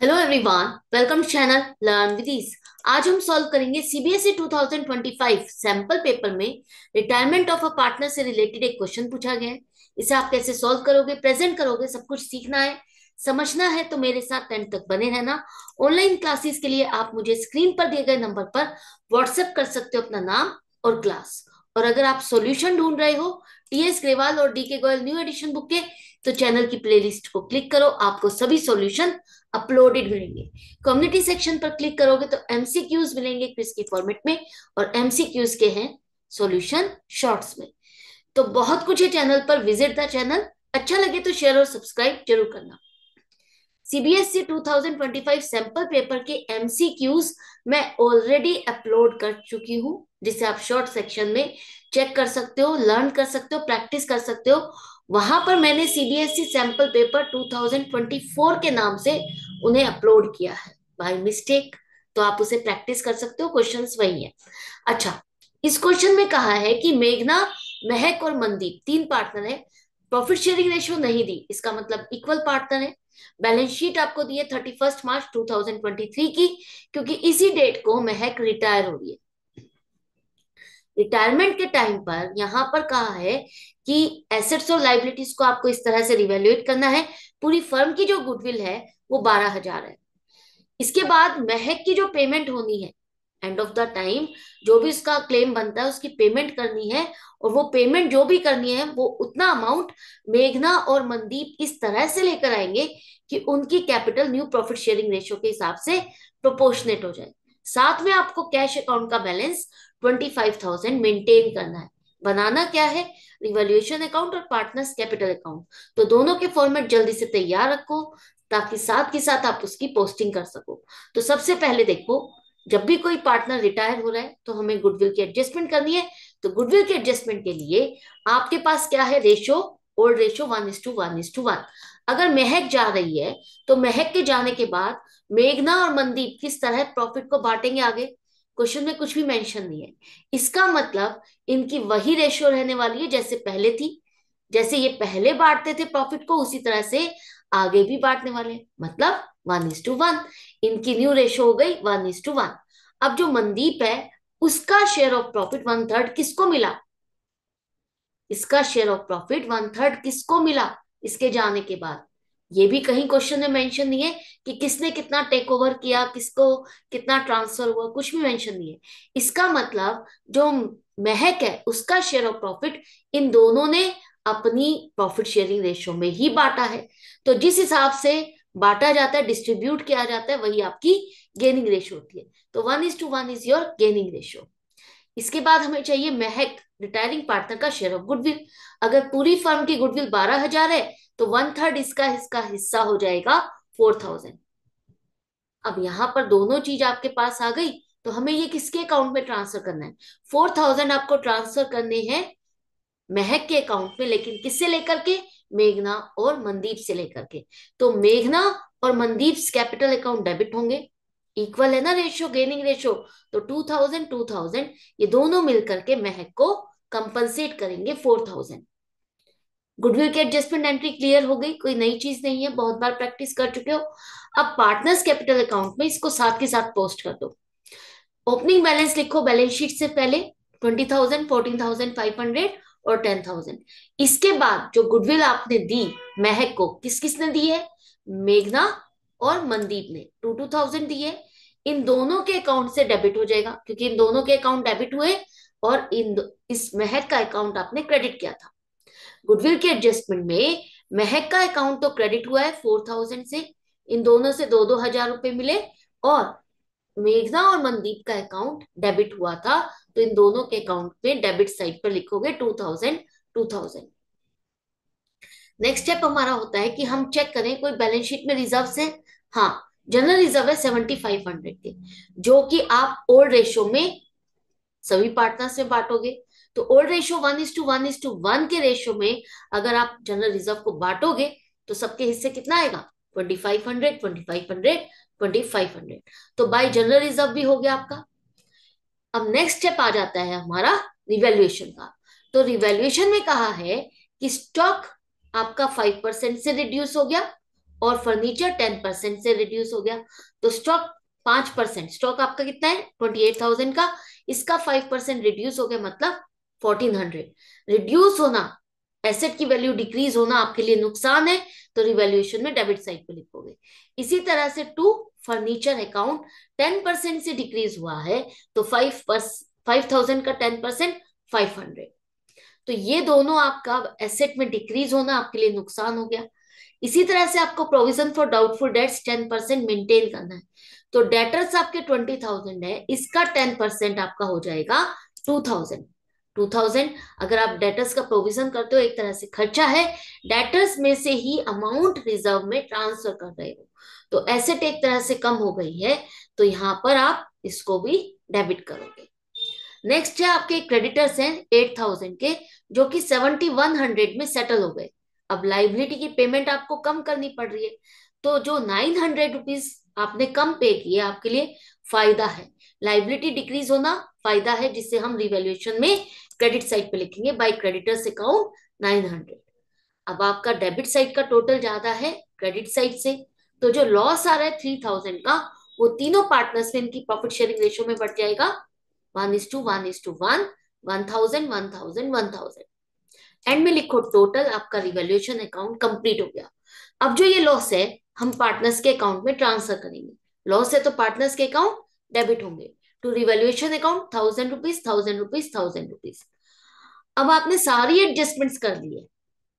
Hello everyone, welcome channel learn with ease. आज हम solve करेंगे सीबीएसई 2025 सैंपल पेपर में रिटायरमेंट ऑफ अ पार्टनर से रिलेटेड एक क्वेश्चन पूछा गया है। इसे आप कैसे सॉल्व करोगे, प्रेजेंट करोगे, सब कुछ सीखना है, समझना है। तो मेरे साथ एंड तक बने रहना। ऑनलाइन क्लासेस के लिए आप मुझे स्क्रीन पर दिए गए नंबर पर व्हाट्सएप कर सकते हो अपना नाम और क्लास। और अगर आप सॉल्यूशन ढूंढ रहे हो टीएस ग्रेवाल और DK Goyal new edition book के, तो चैनल की प्लेलिस्ट को क्लिक करो, आपको सभी सॉल्यूशन अपलोडेड मिलेंगे। कम्युनिटी सेक्शन पर क्लिक करोगे तो एमसीक्यूज मिलेंगे क्विज के फॉर्मेट में, और एमसीक्यूज के हैं सॉल्यूशन शॉर्ट्स में। तो बहुत कुछ है चैनल पर, विजिट द चैनल। अच्छा लगे तो शेयर और सब्सक्राइब जरूर करना। सीबीएसई 2025 सैंपल पेपर के एमसीक्यूज मैं ऑलरेडी अपलोड कर चुकी हूं, जिसे आप शॉर्ट सेक्शन में चेक कर सकते हो, लर्न कर सकते हो, प्रैक्टिस कर सकते हो। वहां पर मैंने सीबीएसई सैंपल पेपर 2024 के नाम से उन्हें अपलोड किया है बाय मिस्टेक। तो आप उसे प्रैक्टिस कर सकते हो, क्वेश्चंस वही है। अच्छा, इस क्वेश्चन में कहा है कि मेघना, महक और मनदीप तीन पार्टनर है। प्रॉफिट शेयरिंग रेशियो नहीं दी, इसका मतलब इक्वल पार्टनर है। बैलेंस शीट आपको दी है 31 मार्च 2023 की, क्योंकि इसी डेट को महक रिटायर हो रही है। रिटायरमेंट के टाइम पर यहां पर कहा है कि एसेट्स और लाइबिलिटीज को आपको इस तरह से रिवैल्यूएट करना है। पूरी फर्म की जो गुडविल है वो 12,000 है। इसके बाद महक की जो पेमेंट होनी है एंड ऑफ द टाइम, जो भी उसका क्लेम बनता है उसकी पेमेंट करनी है। और वो पेमेंट जो भी करनी है वो उतना अमाउंट मेघना और मनदीप इस तरह से लेकर आएंगे कि उनकी capital new profit sharing ratio के हिसाब से प्रोपोर्शनेट हो जाए। साथ में आपको कैश अकाउंट का बैलेंस 25,000 मेंटेन करना है। बनाना क्या है? रिवैल्यूएशन अकाउंट और पार्टनर्स कैपिटल अकाउंट। तो दोनों के फॉर्मेट जल्दी से तैयार रखो, ताकि साथ के साथ आप उसकी पोस्टिंग कर सको। तो सबसे पहले देखो, जब भी कोई पार्टनर रिटायर हो रहा है तो हमें गुडविल की एडजस्टमेंट करनी है। तो गुडविल की एडजस्टमेंट के लिए आपके पास क्या है? Ratio, old ratio 1:1:1। अगर महक जा रही है तो महक के जाने के बाद मेघना और मनदीप किस तरह प्रॉफिट को बांटेंगे आगे? क्वेश्चन में कुछ भी मेंशन नहीं है। इसका मतलब इनकी वही रेशियो रहने वाली है जैसे पहले थी। जैसे ये पहले बांटते थे प्रॉफिट को, उसी तरह से आगे भी बांटने वाले हैं। मतलब 1:1। इनकी न्यू रेशो हो गई 1:1। अब जो मनदीप है उसका शेयर ऑफ प्रॉफिट 1/3 किसको मिला? इसका शेयर ऑफ प्रॉफिट 1/3 किसको मिला इसके जाने के बाद? ये भी कहीं क्वेश्चन में मेंशन नहीं है कि किसने कितना टेक ओवर किया, किसको कितना ट्रांसफर हुआ, कुछ भी मेंशन नहीं है। इसका मतलब जो महक है उसका शेयर ऑफ प्रॉफिट इन दोनों ने अपनी प्रॉफिट शेयरिंग रेशियो में ही बांटा है। तो जिस हिसाब से बांटा जाता है, डिस्ट्रीब्यूट किया जाता है, वही आपकी गेनिंग रेशियो होती है। तो 1:1 इज योर गेनिंग रेशियो। इसके बाद हमें चाहिए महक, रिटायरिंग पार्टनर का शेयर ऑफ गुडविल। अगर पूरी फर्म की गुडविल 12,000 है तो 1/3 इसका हिस्सा हो जाएगा 4,000। अब यहां पर दोनों चीज आपके पास आ गई, तो हमें ये किसके अकाउंट में ट्रांसफर करना है? 4,000 आपको ट्रांसफर करने हैं महक के अकाउंट में, लेकिन किससे लेकर के? मेघना और मनदीप से लेकर के। तो मेघना और मनदीप कैपिटल अकाउंट डेबिट होंगे। इक्वल है ना रेशियो, गेनिंग रेशियो। तो 2,000 2,000 ये दोनों मिलकर के महक को कंपनसेट करेंगे 4,000। गुडविल की एडजस्टमेंट एंट्री क्लियर हो गई, कोई नई चीज नहीं है, बहुत बार प्रैक्टिस कर चुके हो। अब पार्टनर्स कैपिटल अकाउंट में इसको साथ के साथ पोस्ट कर दो। ओपनिंग बैलेंस लिखो बैलेंस शीट से पहले, 20,000, 14,500 और 10,000। इसके बाद जो गुडविल आपने दी महक को, किस किसने दी है? मेघना और मनदीप ने 2,000 दिए। इन दोनों के अकाउंट से डेबिट हो जाएगा, क्योंकि इन दोनों के अकाउंट डेबिट हुए और इस महक का अकाउंट आपने क्रेडिट किया था। गुडविल के एडजस्टमेंट में महक का अकाउंट तो क्रेडिट हुआ है 4,000 से, इन दोनों से 2,000 रुपए मिले। और मेघना और मनदीप का अकाउंट डेबिट हुआ था, तो इन दोनों के अकाउंट में डेबिट साइड पर लिखोगे 2,000 2,000। नेक्स्ट स्टेप हमारा होता है कि हम चेक करें कोई बैलेंस शीट में रिजर्व है। हाँ, जनरल रिजर्व है 7,500 के, जो कि आप ओल्ड रेशियो में सभी पार्टनर से बांटोगे। तो ओल्ड रेशियो 1:1:1 के रेशियो में अगर आप जनरल रिजर्व को बांटोगे तो सबके हिस्से कितना आएगा? 2,500 2,500 2,500। तो बाय जनरल रिजर्व भी हो गया आपका। अब नेक्स्ट स्टेप आ जाता है हमारा रिवैल्यूएशन का। तो रिवैल्यूएशन में कहा है कि स्टॉक आपका 5% से रिड्यूस हो गया, और फर्नीचर 10% से रिड्यूस हो गया। तो स्टॉक 5%, स्टॉक आपका कितना है 28,000 का, इसका 5% रिड्यूस हो गया, मतलब 1400। रिड्यूस होना, एसेट की वैल्यू डिक्रीज होना आपके लिए नुकसान है, तो रिवैल्यूएशन में डेबिट साइड पे लिखोगे। इसी तरह से टू फर्नीचर अकाउंट 10% से डिक्रीज हुआ है, तो 5,000 का 10% 500। तो ये दोनों आपका एसेट में डिक्रीज होना आपके लिए नुकसान हो गया। इसी तरह से आपको provision for doubtful debts 10% maintain करना है। तो डेटर्स आपके 20,000 है, इसका 10% आपका हो जाएगा 2,000। 2,000 अगर आप डेटर्स का प्रोविजन करते हो, एक तरह से खर्चा है, डेटर्स में से ही अमाउंट रिजर्व में ट्रांसफर कर रहे हो, तो एसेट एक तरह से कम हो गई है, तो यहां पर आप इसको भी डेबिट करोगे। नेक्स्ट है आपके क्रेडिटर्स हैं 8,000 के, जो कि 7,100 में सेटल हो गए। अब लाइबिलिटी की पेमेंट आपको कम करनी पड़ रही है, तो जो 900 रुपीज आपने कम पे किए आपके लिए फायदा है। लाइबिलिटी डिक्रीज होना फायदा है, जिससे हम रिवैल्यूएशन में क्रेडिट साइड पे लिखेंगे बाय क्रेडिटर्स अकाउंट 900। अब आपका डेबिट साइड का टोटल ज्यादा है क्रेडिट साइड से, तो जो लॉस आ रहा है 3,000 का, वो तीनों पार्टनर्स में इनकी प्रॉफिट शेयरिंग रेशियो में बढ़ जाएगा 1:1:1, 1,000 1,000 1,000। एंड में लिखो टोटल, आपका रिवैल्यूएशन अकाउंट कंप्लीट हो गया। अब जो ये लॉस है हम पार्टनर्स के अकाउंट में ट्रांसफर करेंगे। लॉस है तो पार्टनर्स के अकाउंट डेबिट होंगे to revaluation account 1,000 rupees 1,000 rupees 1,000 rupees. अब आपने सारी एडजस्टमेंट्स कर ली है,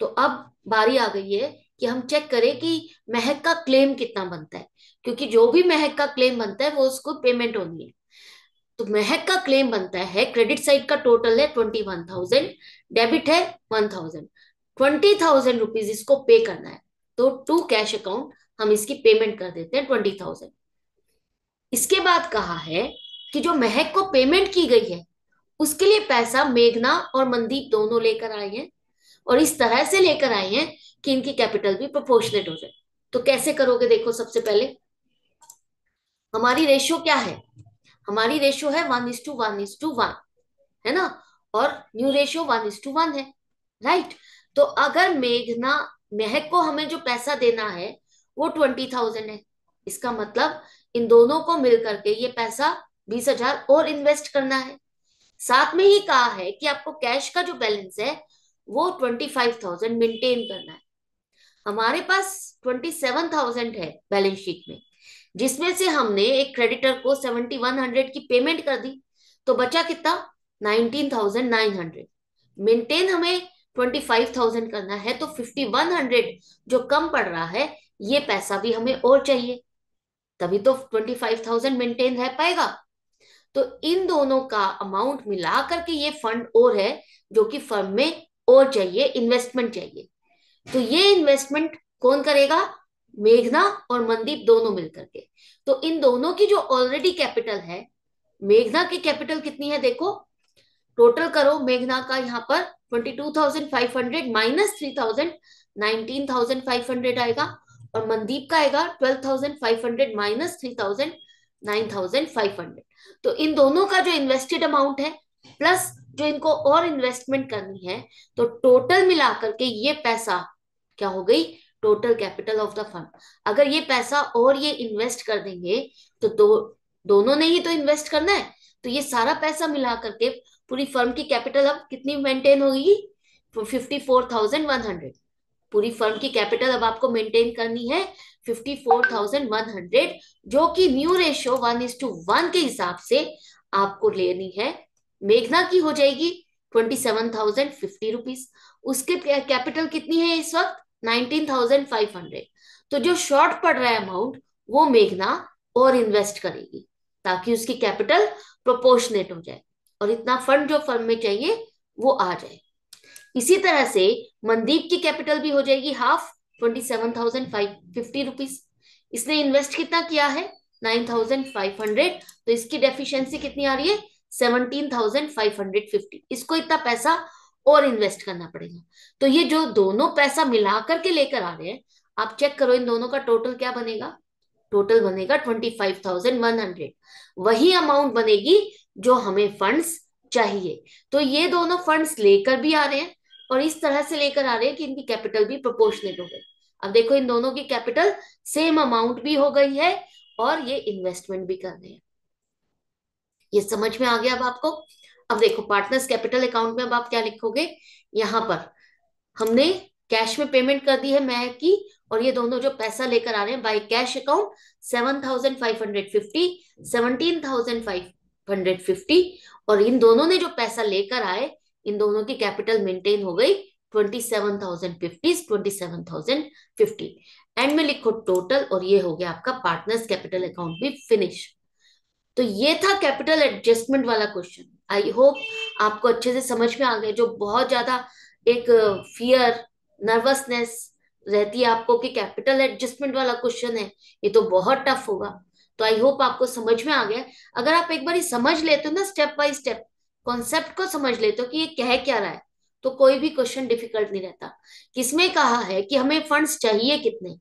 तो अब बारी आ गई है कि हम चेक करें कि महक का क्लेम कितना बनता है, क्योंकि जो भी महक का क्लेम बनता है वो उसको पेमेंट होनी है। तो महक का क्लेम बनता है, क्रेडिट साइड का टोटल है 21,000, डेबिट है 1,000, 20,000 रुपीज इसको पे करना है, तो टू कैश अकाउंट हम इसकी पेमेंट कर देते हैं 20,000। इसके बाद कहा है कि जो महक को पेमेंट की गई है उसके लिए पैसा मेघना और मनदीप दोनों लेकर आए हैं, और इस तरह से लेकर आए हैं कि इनकी कैपिटल भी प्रोपोर्शनेट हो जाए। तो कैसे करोगे, देखो सबसे पहले हमारी रेशियो क्या है, हमारी रेशियो है 1:1:1, है ना, और न्यू रेशियो 1:1 है, राइट। तो अगर मेघना, महक को हमें जो पैसा देना है वो 20,000 है, इसका मतलब इन दोनों को मिलकर के ये पैसा 20,000 और इन्वेस्ट करना है। साथ में ही कहा है कि आपको कैश का जो बैलेंस है वो 25,000 मेंटेन करना है। हमारे पास 27,000 है बैलेंस शीट में, जिसमें से हमने एक क्रेडिटर को 7,100 की पेमेंट कर दी, तो बचा कितना 19,900। मेंटेन हमें 25,000 करना है, तो 5,100 जो कम पड़ रहा है ये पैसा भी हमें और चाहिए, तभी तो 25,000 मेंटेन रह पाएगा। तो इन दोनों का अमाउंट मिला करके ये फंड और है जो कि फर्म में और चाहिए, इन्वेस्टमेंट चाहिए। तो ये इन्वेस्टमेंट कौन करेगा, मेघना और मनदीप दोनों मिलकर के। तो इन दोनों की जो ऑलरेडी कैपिटल है, मेघना की कैपिटल कितनी है देखो, टोटल करो, मेघना का यहाँ पर 22,500 माइनस 3,000, 19,500 आएगा, और मनदीप का आएगा 12,500 माइनस 3,000, 9,500। तो इन दोनों का जो इन्वेस्टेड अमाउंट है प्लस जो इनको और इन्वेस्टमेंट करनी है, तो टोटल मिलाकर के ये पैसा क्या हो गई, total capital of the fund. अगर ये पैसा और ये इन्वेस्ट कर देंगे तो दोनों ने ही तो इन्वेस्ट करना है, तो ये सारा पैसा मिला करके पूरी फर्म की कैपिटल अब कितनी मेंटेन होगी, 54,100। पूरी फर्म की कैपिटल अब आपको मेंटेन करनी है 54,100, जो कि न्यू रेशियो 1:1 के हिसाब से आपको लेनी है। मेघना की हो जाएगी 27,050 रुपीज, उसके कैपिटल कितनी है इस वक्त 19,500। तो जो शॉर्ट पड़ रहा है अमाउंट वो मेघना और इन्वेस्ट करेगी, ताकि उसकी कैपिटल प्रोपोर्शनेट हो जाए और इतना फंड जो फर्म में चाहिए वो आ जाए। इसी तरह से मनदीप की कैपिटल भी हो जाएगी हाफ, 27,550 रुपीज। इसने इन्वेस्ट कितना किया है 9,500, तो इसकी डेफिशिएंसी कितनी आ रही है 17,550। इसको इतना पैसा और इन्वेस्ट करना पड़ेगा। तो ये जो दोनों पैसा मिलाकर के लेकर आ रहे हैं, आप चेक करो इन दोनों का टोटल क्या बनेगा, टोटल बनेगा 25,100। वही अमाउंट बनेगी जो हमें फंड्स चाहिए। तो ये दोनों फंड्स लेकर भी आ रहे हैं और इस तरह से लेकर आ रहे हैं कि इनकी कैपिटल भी प्रोपोर्शनेट हो गई। अब देखो इन दोनों की कैपिटल सेम अमाउंट भी हो गई है और ये इन्वेस्टमेंट भी कर रहे हैं। ये समझ में आ गया अब आपको? अब देखो पार्टनर्स कैपिटल अकाउंट में अब आप क्या लिखोगे? यहां पर हमने कैश में पेमेंट कर दी है महक की, और ये दोनों जो पैसा लेकर आ रहे हैं बाय कैश अकाउंट 7,550, 17,550, और इन दोनों ने जो पैसा लेकर आए, इन दोनों की कैपिटल मेंटेन हो गई 27,050, 27,050। एंड में लिखो टोटल, और ये हो गया आपका पार्टनर्स कैपिटल अकाउंट भी फिनिश। तो ये था कैपिटल एडजस्टमेंट वाला क्वेश्चन। आई होप आपको अच्छे से समझ में आ गया। जो बहुत ज्यादा एक फियर, नर्वसनेस रहती है आपको कि कैपिटल एडजस्टमेंट वाला क्वेश्चन है, ये तो बहुत टफ होगा। तो आई होप आपको समझ में आ गया। अगर आप एक बार समझ लेते हो ना, स्टेप बाय स्टेप कॉन्सेप्ट को समझ लेते हो कि ये कह क्या रहा है, तो कोई भी क्वेश्चन डिफिकल्ट नहीं रहता। किसमें कहा है कि हमें फंड्स चाहिए कितने,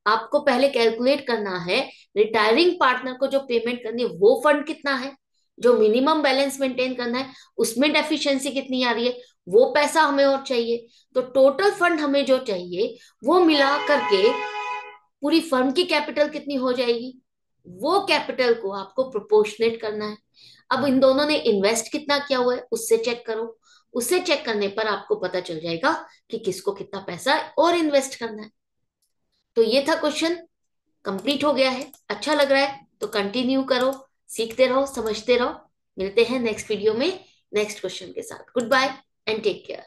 आपको पहले कैलकुलेट करना है रिटायरिंग पार्टनर को जो पेमेंट करनी है वो फंड कितना है, जो मिनिमम बैलेंस मेंटेन करना है उसमें डेफिशिएंसी कितनी आ रही है, वो पैसा हमें और चाहिए। तो टोटल फंड हमें जो चाहिए वो मिला करके पूरी फर्म की कैपिटल कितनी हो जाएगी, वो कैपिटल को आपको प्रोपोर्शनेट करना है। अब इन दोनों ने इन्वेस्ट कितना किया हुआ है उससे चेक करो। उससे चेक करने पर आपको पता चल जाएगा कि किसको कितना पैसा और इन्वेस्ट करना है। तो ये था क्वेश्चन, कंप्लीट हो गया है। अच्छा लग रहा है तो कंटिन्यू करो, सीखते रहो, समझते रहो। मिलते हैं नेक्स्ट वीडियो में नेक्स्ट क्वेश्चन के साथ। Good bye and take care.